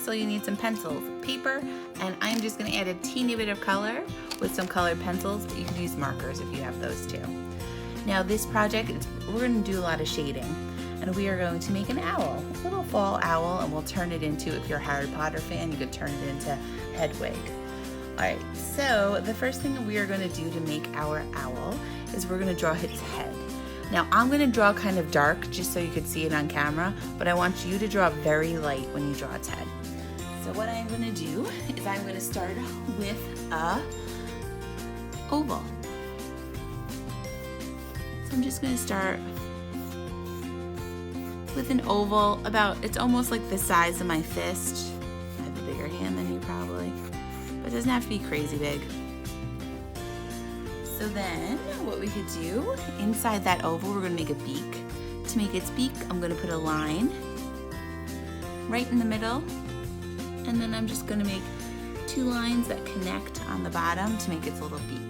first all you need some pencils, paper, and I'm just gonna add a teeny bit of color with some colored pencils, but you can use markers if you have those too. Now this project, we're gonna do a lot of shading, and we are going to make an owl, a little fall owl, and we'll turn it into, if you're a Harry Potter fan, you could turn it into Hedwig. All right, so the first thing we are gonna do to make our owl is we're gonna draw its head. Now I'm gonna draw kind of dark just so you could see it on camera, but I want you to draw very light when you draw its head. So what I'm gonna do is I'm gonna start with a oval. So I'm just gonna start with an oval about, it's almost like the size of my fist. I have a bigger hand than you probably, but it doesn't have to be crazy big. So then what we could do, inside that oval, we're gonna make a beak. To make its beak, I'm gonna put a line right in the middle, and then I'm just gonna make 2 lines that connect on the bottom to make its little beak.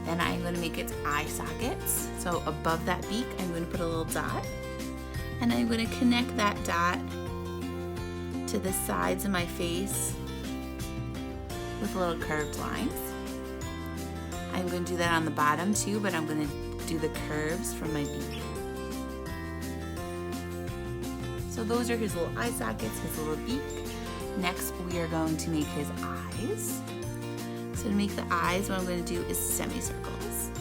Then I'm gonna make its eye sockets. So above that beak, I'm gonna put a little dot, and I'm gonna connect that dot to the sides of my face with little curved lines. I'm going to do that on the bottom too, but I'm going to do the curves from my beak. So those are his little eye sockets, his little beak. Next, we are going to make his eyes. So to make the eyes, what I'm going to do is semicircles.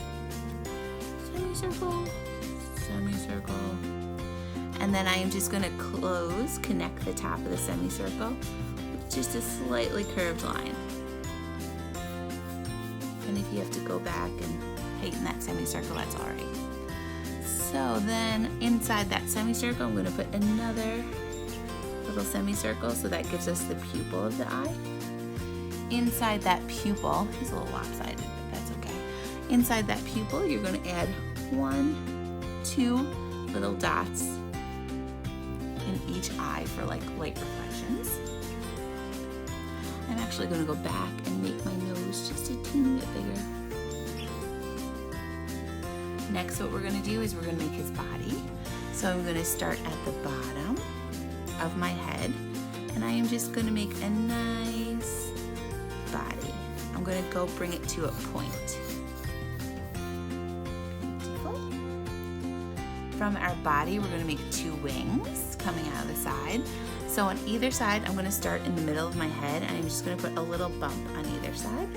Semicircle, semicircle. And then I am just going to connect the top of the semicircle with just a slightly curved line. And if you have to go back and heighten that semicircle, that's all right. So then inside that semicircle, I'm going to put another little semicircle, so that gives us the pupil of the eye. Inside that pupil, he's a little lopsided, but that's okay. Inside that pupil, you're going to add 1, 2 little dots in each eye for like light reflections. I'm actually going to go back and make my nose just a teeny bit bigger. Next, what we're going to do is we're going to make his body. So I'm going to start at the bottom of my head, and I am just going to make a nice body. I'm going to go bring it to a point. Beautiful. From our body, we're going to make 2 wings coming out of the side. So on either side, I'm going to start in the middle of my head, and I'm just going to put a little bump on either side.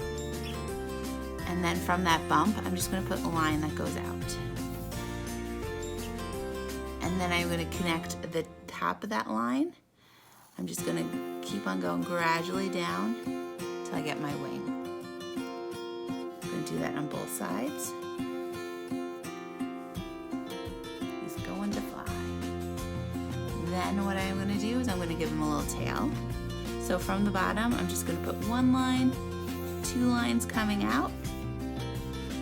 And then from that bump, I'm just going to put a line that goes out. And then I'm going to connect the top of that line. I'm just going to keep on going gradually down until I get my wing. I'm going to do that on both sides. He's going to fly. Then what I'm going to do is I'm going to give him a little tail. So from the bottom, I'm just going to put 1 line, 2 lines coming out,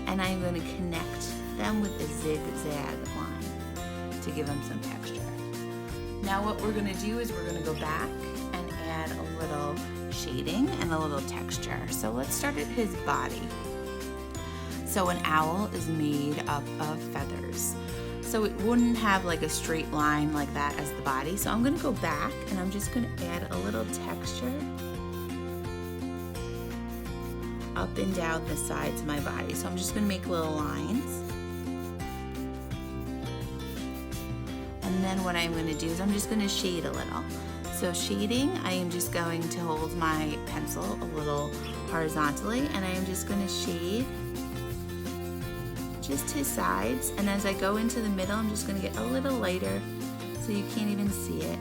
and I'm going to connect them with a zigzag line to give them some texture. Now what we're going to do is we're going to go back and add a little shading and a little texture. So let's start at his body. So an owl is made up of feathers. So it wouldn't have like a straight line like that as the body. So I'm going to go back and I'm just going to add a little texture up and down the sides of my body. So I'm just going to make little lines. And then what I'm going to do is I'm just going to shade a little. So shading, I am just going to hold my pencil a little horizontally, and I am just going to shade just his sides, and as I go into the middle, I'm just going to get a little lighter so you can't even see it.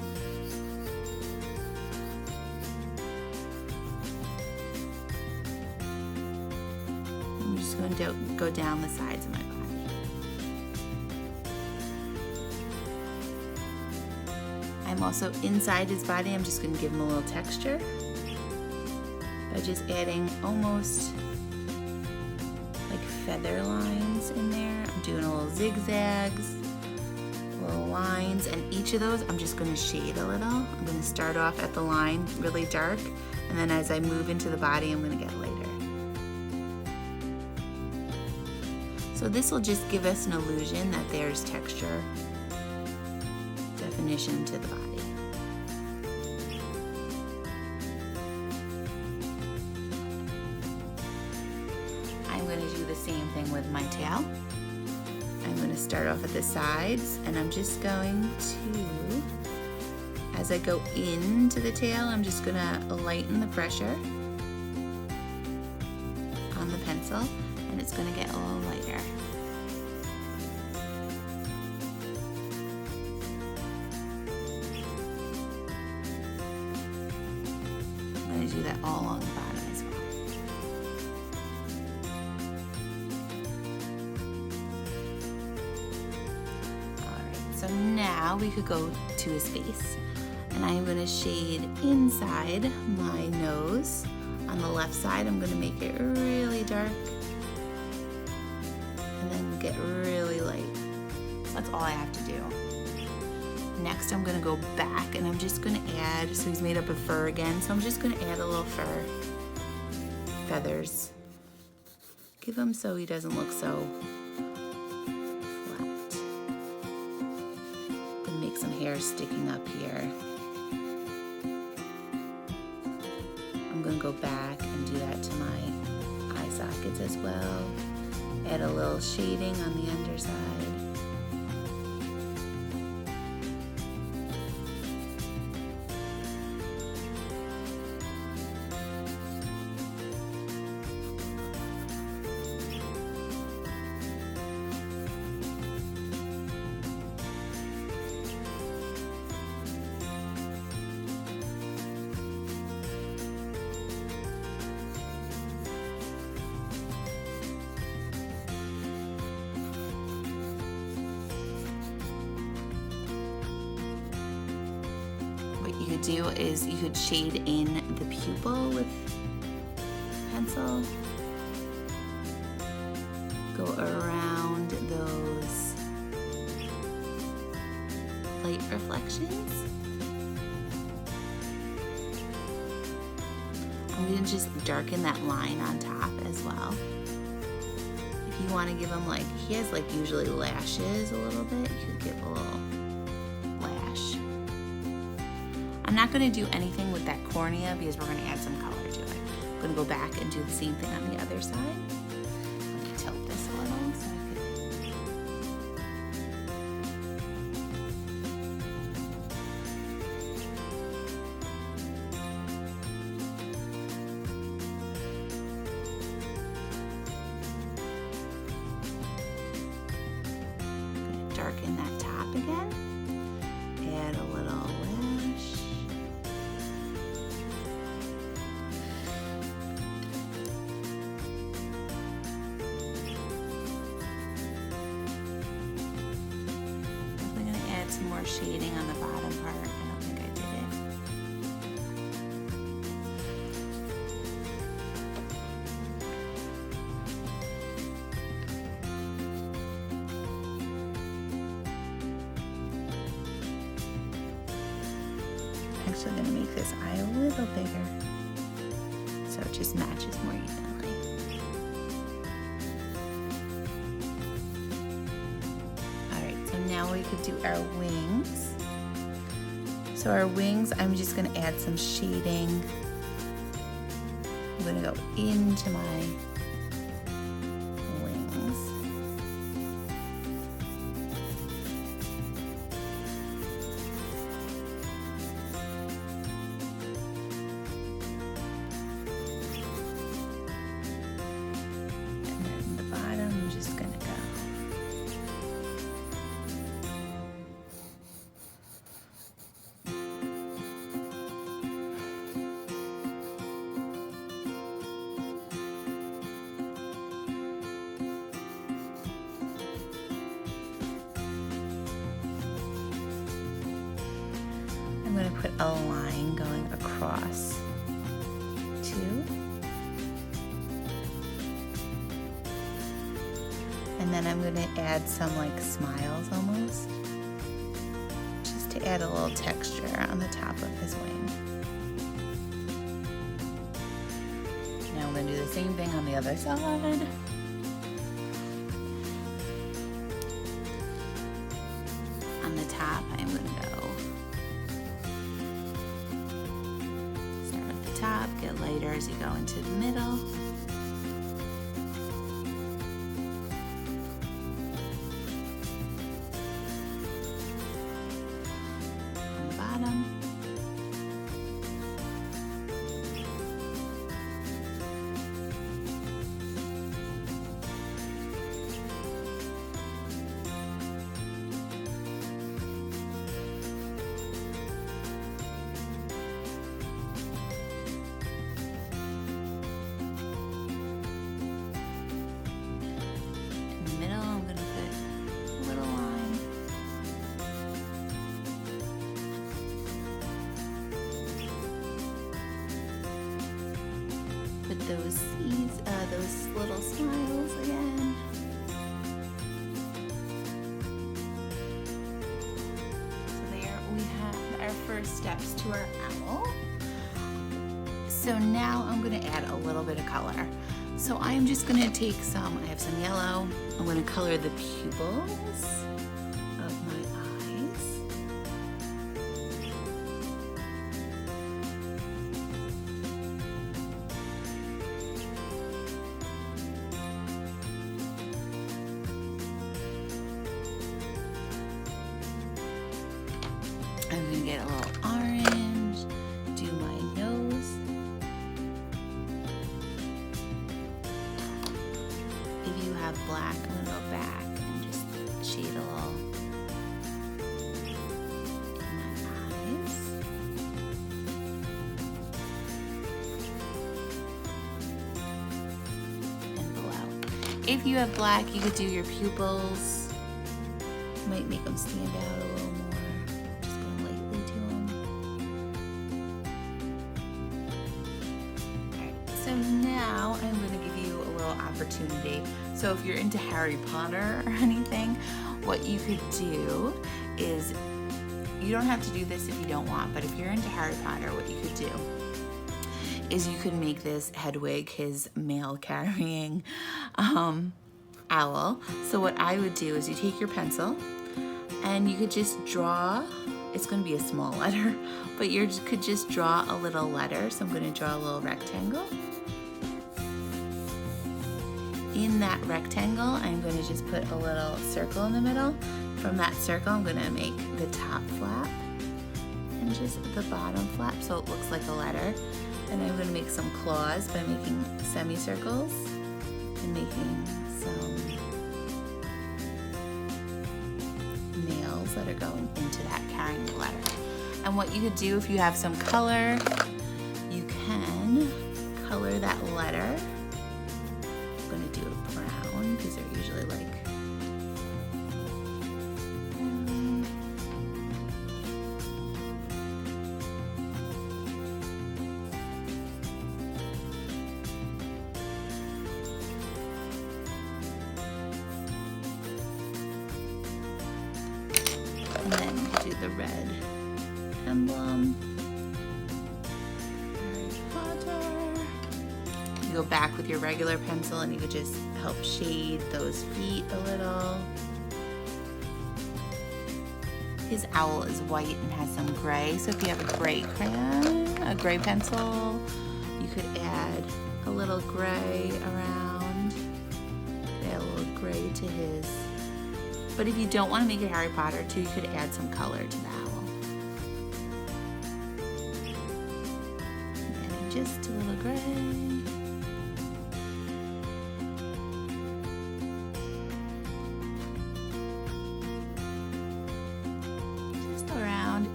I'm just going to go down the sides of my body. I'm also inside his body, I'm just going to give him a little texture by just adding almost like feather lines in there. I'm doing a little zigzags, little lines, and each of those I'm just going to shade a little. I'm going to start off at the line really dark, and then as I move into the body, I'm going to get lighter. So this will just give us an illusion that there's texture, definition to the body. with my tail. I'm going to start off at the sides, and I'm just going to, as I go into the tail, I'm just going to lighten the pressure on the pencil, and it's going to get a little lighter. I'm going to do that all on the bottom as well. Alright, so now we could go to his face. And I'm going to shade inside my nose. On the left side, I'm going to make it really dark and then get really light. So that's all I have to do. Next, I'm going to go back and I'm just going to add, so he's made up of fur again, so I'm just going to add a little fur feathers. Give him so he doesn't look so flat. I'm going to make some hair sticking up here. I'm going to go back and do that to my eye sockets as well. Add a little shading on the underside. You could do is you could shade in the pupil with pencil, go around those light reflections. I'm going to just darken that line on top as well. If you want to give him, like, he has like usually lashes a little bit, you could give a little lash. I'm not going to do anything with that cornea because we're going to add some color to it. I'm going to go back and do the same thing on the other side. Let me tilt this a little so I can... I'm going to darken that top again. Add a little lash. Some more shading on the bottom part. I don't think I did it. Actually, I'm going to make this eye a little bigger so it just matches more evenly. Now we could do our wings. So our wings, I'm just going to add some shading. I'm going to go into my wings. And then the bottom, I'm just going to go. I'm going to put a line going across too. And then I'm going to add some like smiles almost, just to add a little texture on the top of his wing. Now I'm going to do the same thing on the other side. On the top, I'm going to go start at the top, get lighter as you go into the middle. those seeds, those little smiles again. So there we have our first steps to our owl. So now I'm going to add a little bit of color. So I'm just going to take some, I have some yellow, I'm going to color the pupils of my eyes. I'm going to get a little orange, do my nose. If you have black, I'm going to go back and just shade a little in my eyes. And below. If you have black, you could do your pupils. Might make them stand out a little more. So now I'm going to give you a little opportunity. So if you're into Harry Potter or anything, what you could do is, you don't have to do this if you don't want, but if you're into Harry Potter, what you could do is you could make this Hedwig his mail carrying owl. So what I would do is you take your pencil and you could just draw, it's going to be a small letter, but you could just draw a little letter. So I'm going to draw a little rectangle. In that rectangle, I'm going to just put a little circle in the middle. From that circle, I'm going to make the top flap and just the bottom flap so it looks like a letter. And I'm going to make some claws by making semicircles and making some nails that are going into that carrying the letter. And what you could do if you have some color, you can color that letter. I'm going to do a brown because they're usually like and then you do the red emblem. You go back with your regular pencil and you could just help shade those feet a little. His owl is white and has some gray, so if you have a gray crayon, a gray pencil, you could add a little gray around, add a little gray to his. But if you don't want to make it Harry Potter too, you could add some color to the owl. Adding just a little gray.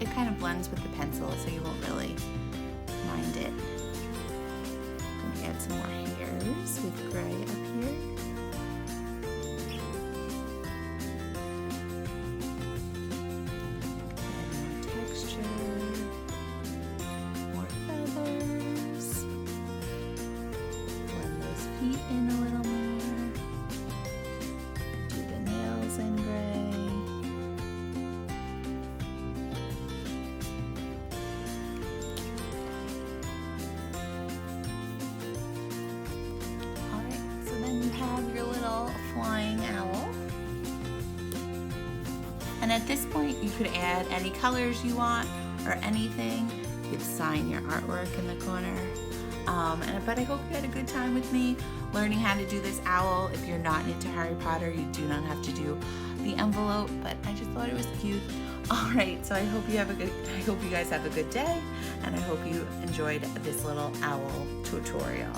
It kind of blends with the pencil, so you won't really mind it. I'm going to add some more hairs with gray up here. Add more texture, more feathers. Blend those feet in a little more. Do the nails in gray. Have your little flying owl. And at this point you could add any colors you want or anything. You could sign your artwork in the corner. But I hope you had a good time with me learning how to do this owl. If you're not into Harry Potter, you do not have to do the envelope, but I just thought it was cute. All right, so I hope you guys have a good day, and I hope you enjoyed this little owl tutorial.